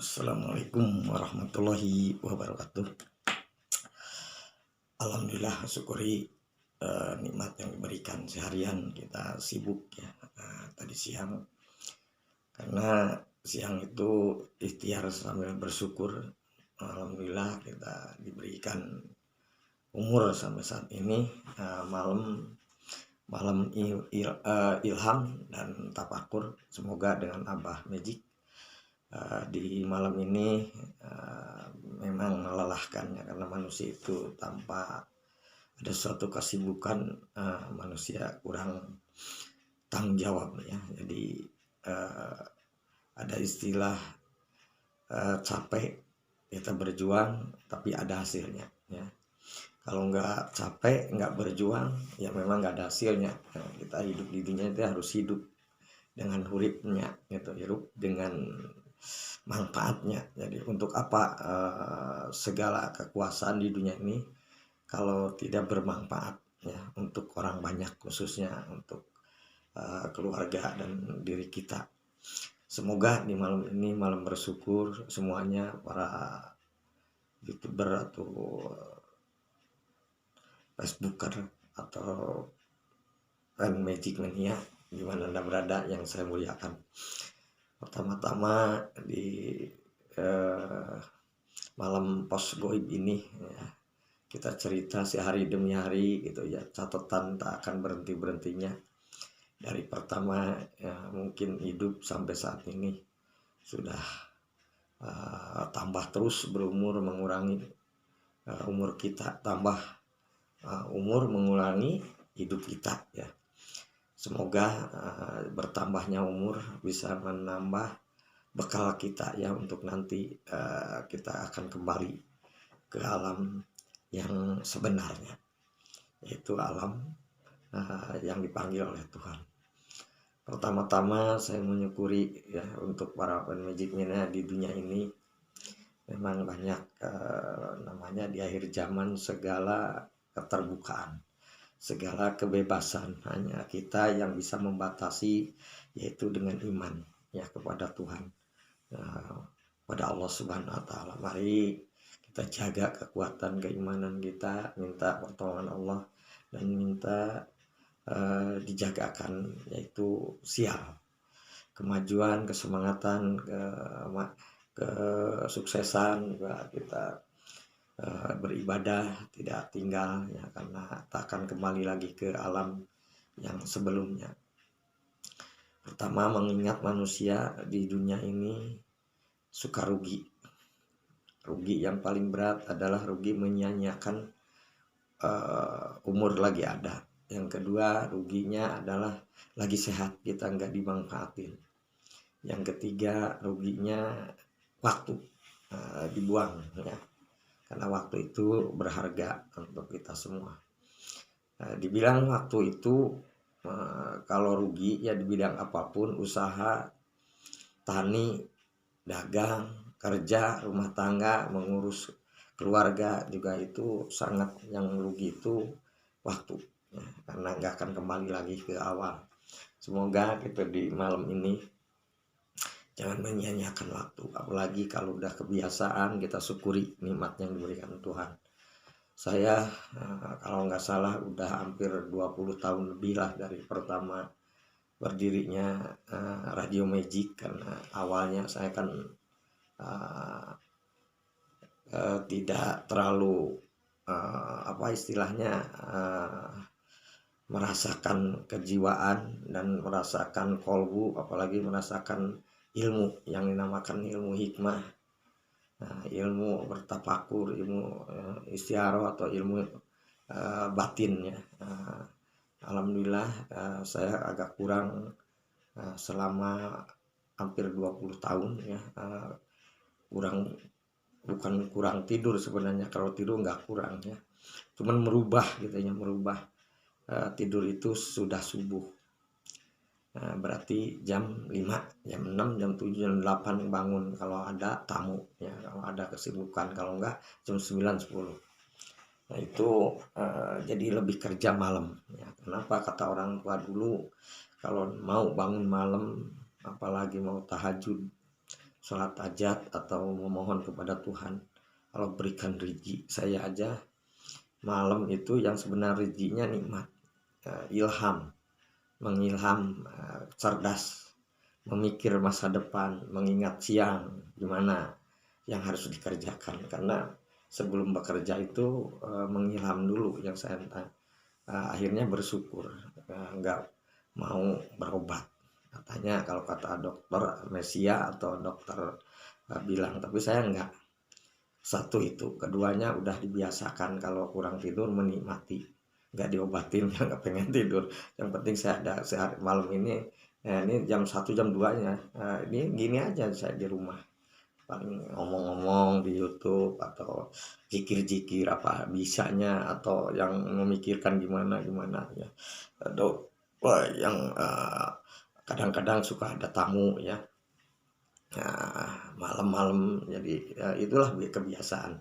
Assalamualaikum warahmatullahi wabarakatuh. Alhamdulillah, syukuri nikmat yang diberikan seharian. Kita sibuk ya tadi siang, karena siang itu ikhtiar sambil bersyukur. Alhamdulillah kita diberikan umur sampai saat ini. Malam ilham dan tafakur, semoga dengan Abah Magic di malam ini memang melelahkan ya, karena manusia itu tanpa ada suatu kesibukan manusia kurang tanggung jawab ya. Jadi ada istilah capek kita berjuang tapi ada hasilnya ya. Kalau nggak capek, nggak berjuang, ya memang nggak ada hasilnya. Nah, kita hidup di dunia itu harus hidup dengan huripnya gitu, hidup dengan manfaatnya. Jadi untuk apa segala kekuasaan di dunia ini kalau tidak bermanfaat ya untuk orang banyak, khususnya untuk keluarga dan diri kita. Semoga di malam ini malam bersyukur semuanya, para YouTuber atau Facebooker atau fan Magic Mania di mana Anda berada, yang saya muliakan. Pertama-tama di malam pos goib ini ya, kita cerita sehari demi hari gitu ya, catatan tak akan berhenti-berhentinya. Dari pertama ya, mungkin hidup sampai saat ini sudah tambah terus berumur, mengurangi umur kita, tambah umur mengurangi hidup kita ya. Semoga bertambahnya umur bisa menambah bekal kita ya, untuk nanti kita akan kembali ke alam yang sebenarnya, yaitu alam yang dipanggil oleh Tuhan. Pertama-tama saya menyukuri ya untuk para Magic Mania di dunia ini. Memang banyak namanya di akhir zaman segala keterbukaan, segala kebebasan, hanya kita yang bisa membatasi, yaitu dengan iman ya kepada Tuhan, pada Allah Subhanahu wa Ta'ala. Mari kita jaga kekuatan keimanan kita, minta pertolongan Allah dan minta dijagakan, yaitu sial, kemajuan, kesemangatan, kesuksesan juga kita beribadah tidak tinggal ya, karena tak akan kembali lagi ke alam yang sebelumnya. Pertama, mengingat manusia di dunia ini suka rugi. Rugi yang paling berat adalah rugi menyia-nyiakan umur lagi ada. Yang kedua, ruginya adalah lagi sehat kita nggak dimanfaatin. Yang ketiga, ruginya waktu dibuang ya, karena waktu itu berharga untuk kita semua. Dibilang waktu itu kalau rugi ya di bidang apapun, usaha, tani, dagang, kerja, rumah tangga, mengurus keluarga juga itu sangat, yang rugi itu waktu ya, karena nggak akan kembali lagi ke awal. Semoga kita di malam ini jangan menyia-nyiakan waktu, apalagi kalau udah kebiasaan, kita syukuri nikmat yang diberikan Tuhan. Saya kalau nggak salah udah hampir 20 tahun lebih lah dari pertama berdirinya Radio Magic, karena awalnya saya kan tidak terlalu apa istilahnya merasakan kejiwaan dan merasakan kolbu, apalagi merasakan ilmu yang dinamakan ilmu hikmah, ilmu bertafakur, ilmu istiaroh atau ilmu batin ya. Alhamdulillah saya agak kurang selama hampir 20 tahun ya, bukan kurang tidur sebenarnya, kalau tidur nggak kurang ya, cuman merubah gitu ya, merubah tidur itu sudah subuh. Berarti jam 5, jam 6, jam 7, jam 8 bangun kalau ada tamu ya, kalau ada kesibukan, kalau enggak jam 9, 10. Nah itu jadi lebih kerja malam ya. Kenapa? Kata orang tua dulu, kalau mau bangun malam apalagi mau tahajud sholat hajat atau memohon kepada Tuhan, kalau berikan rezeki. Saya aja malam itu yang sebenarnya rezekinya nikmat, ilham, mengilham, cerdas, memikir masa depan, mengingat siang gimana yang harus dikerjakan. Karena sebelum bekerja itu mengilham dulu yang saya akhirnya bersyukur, nggak mau berobat. Katanya kalau kata dokter amnesia atau dokter bilang, tapi saya enggak. Satu itu, keduanya udah dibiasakan kalau kurang tidur menikmati, nggak diobatin. Nggak pengen tidur, yang penting saya ada sehari malam ini jam 1 jam 2 nya, ini gini aja saya di rumah paling ngomong-ngomong di YouTube atau jikir-jikir apa bisanya, atau yang memikirkan gimana gimana ya. Wah, yang kadang-kadang suka ada tamu ya. Nah, malam-malam jadi itulah kebiasaan.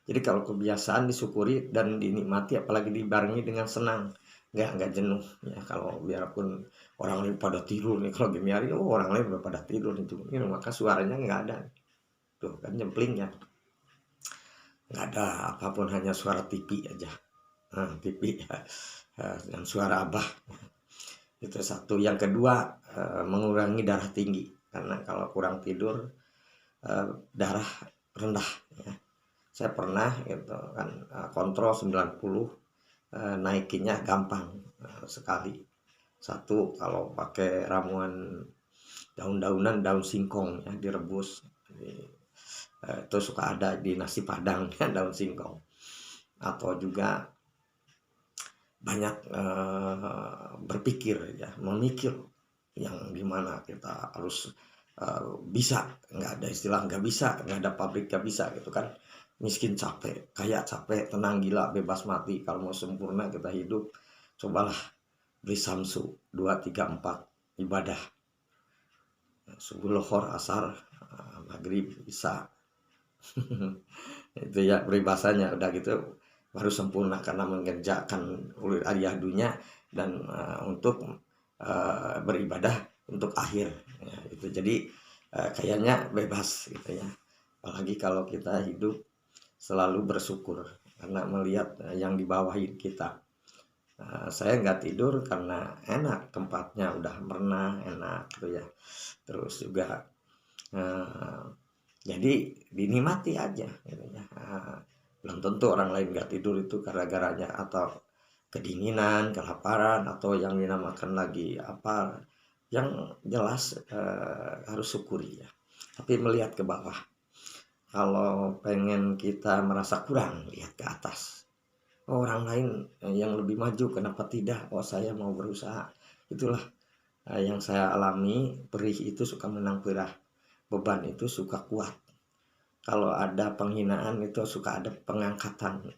Jadi kalau kebiasaan disyukuri dan dinikmati, apalagi dibarengi dengan senang, nggak jenuh ya. Kalau biarpun orang lain pada tidur nih, kalau gini hari orang lain udah pada tidur itu, ini maka suaranya nggak ada tuh kan, nyempling ya, nggak ada apapun, hanya suara TV aja. TV ya, dan suara abah. Itu satu. Yang kedua, mengurangi darah tinggi, karena kalau kurang tidur darah rendah ya. Saya pernah gitu kan, kontrol 90, naikinnya gampang sekali. Satu, kalau pakai ramuan daun-daunan, daun singkong ya, direbus, itu suka ada di nasi padang ya, daun singkong. Atau juga banyak berpikir ya, memikir yang dimana kita harus bisa, nggak ada istilah nggak bisa, nggak ada pabrik nggak bisa gitu kan. Miskin capek, kaya capek, tenang gila, bebas mati. Kalau mau sempurna kita hidup, cobalah beli samsu 2, 3, 4 ibadah, subuh, lohor, asar, maghrib, isya. Itu ya peribahasanya. Udah gitu baru sempurna, karena mengerjakan ulil dunia dan untuk beribadah untuk akhir ya, itu. Jadi kayaknya bebas gitu ya. Apalagi kalau kita hidup selalu bersyukur karena melihat yang di bawah kita. Saya nggak tidur karena enak tempatnya, udah pernah enak gitu ya. Terus juga jadi dinikmati aja gitu ya. Belum tentu orang lain nggak tidur itu gara-garanya atau kedinginan, kelaparan, atau yang dinamakan lagi apa. Yang jelas harus syukuri ya. Tapi melihat ke bawah. Kalau pengen kita merasa kurang, lihat ke atas. Orang lain yang lebih maju, kenapa tidak? Oh, saya mau berusaha. Itulah yang saya alami. Perih itu suka menang perah, beban itu suka kuat. Kalau ada penghinaan itu suka ada pengangkatan.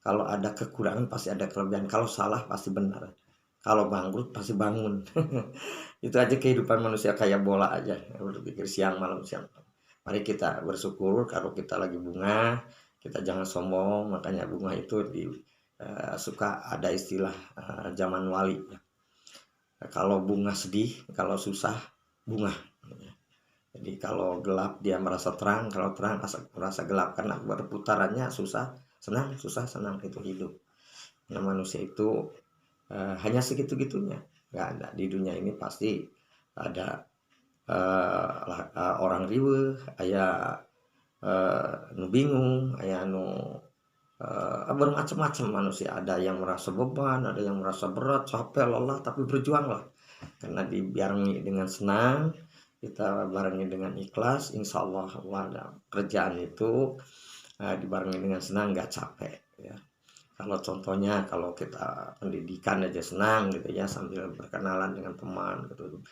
Kalau ada kekurangan pasti ada kelebihan. Kalau salah pasti benar. Kalau bangkrut pasti bangun. Itu aja kehidupan manusia, kayak bola aja. Berpikir siang malam siang. Mari kita bersyukur. Kalau kita lagi bunga, kita jangan sombong. Makanya bunga itu suka ada istilah zaman wali. Kalau bunga sedih, kalau susah bunga. Jadi kalau gelap dia merasa terang, kalau terang merasa gelap, karena berputarannya susah senang, susah senang, itu hidup. Nah, manusia itu hanya segitu-gitunya. Nggak ada di dunia ini, pasti ada orang riweuh, aya nu bingung, aya nu bermacam-macam manusia. Ada yang merasa beban, ada yang merasa berat, capek, lelah, tapi berjuanglah. Karena dibarengi dengan senang, kita barengi dengan ikhlas, insya Allah kerjaan itu dibarengi dengan senang, nggak capek ya. Kalau contohnya, kalau kita pendidikan aja senang gitu ya, sambil berkenalan dengan teman gitu,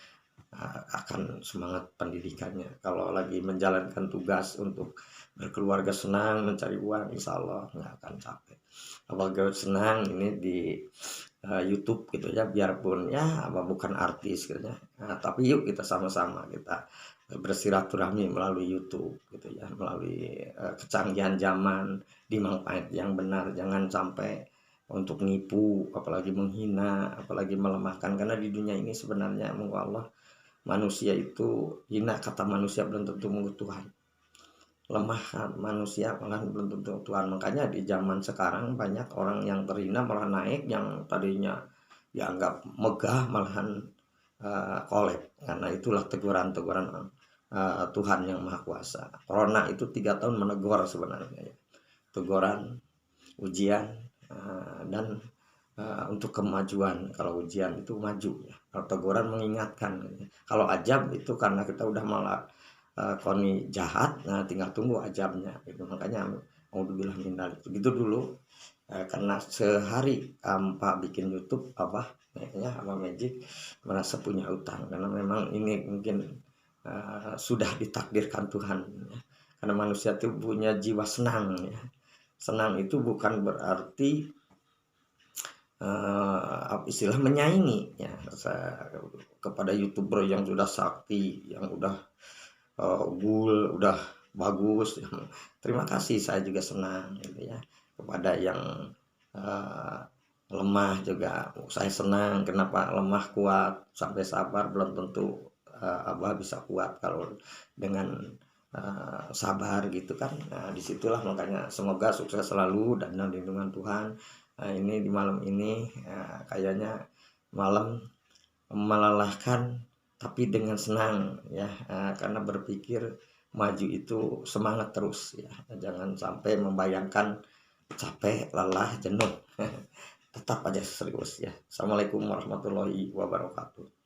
akan semangat pendidikannya. Kalau lagi menjalankan tugas untuk berkeluarga senang, mencari uang, insya Allah nggak akan capek. Apalagi senang ini di YouTube gitu ya, biarpun ya bukan artis gitu ya. Tapi yuk kita sama-sama kita bersilaturahmi melalui YouTube gitu ya, melalui kecanggihan zaman, dimanfaat yang benar, jangan sampai untuk nipu, apalagi menghina, apalagi melemahkan. Karena di dunia ini sebenarnya Allah manusia itu hina, kata manusia belum tentu menurut Tuhan. Lemah kan manusia malah belum tentu Tuhan. Makanya di zaman sekarang banyak orang yang terhina malah naik, yang tadinya dianggap megah malahan kolep. Karena itulah teguran-teguran Tuhan yang Maha Kuasa. Corona itu 3 tahun menegur sebenarnya ya. Teguran, ujian, dan untuk kemajuan. Kalau ujian itu maju ya. Kalau teguran mengingatkan. Kalau ajab itu karena kita udah malah koni jahat, nah tinggal tunggu ajabnya gitu. Makanya auzubillah min dzalik gitu dulu. Karena sehari Pak bikin YouTube apa ya, apa Magic merasa punya utang, karena memang ini mungkin sudah ditakdirkan Tuhan ya. Karena manusia itu punya jiwa senang ya. Senang itu bukan berarti istilah menyaingi ya, kepada YouTuber yang sudah sakti, yang udah udah bagus. Terima kasih, saya juga senang gitu ya. Kepada yang lemah juga saya senang. Kenapa lemah kuat sampai sabar? Belum tentu Abah bisa kuat kalau dengan sabar gitu kan. Nah, disitulah makanya semoga sukses selalu dan lindungan Tuhan. Ini di malam ini kayaknya malam melelahkan tapi dengan senang ya, karena berpikir maju itu semangat terus ya, jangan sampai membayangkan capek, lelah, jenuh. Tetap aja serius ya. Assalamualaikum warahmatullahi wabarakatuh.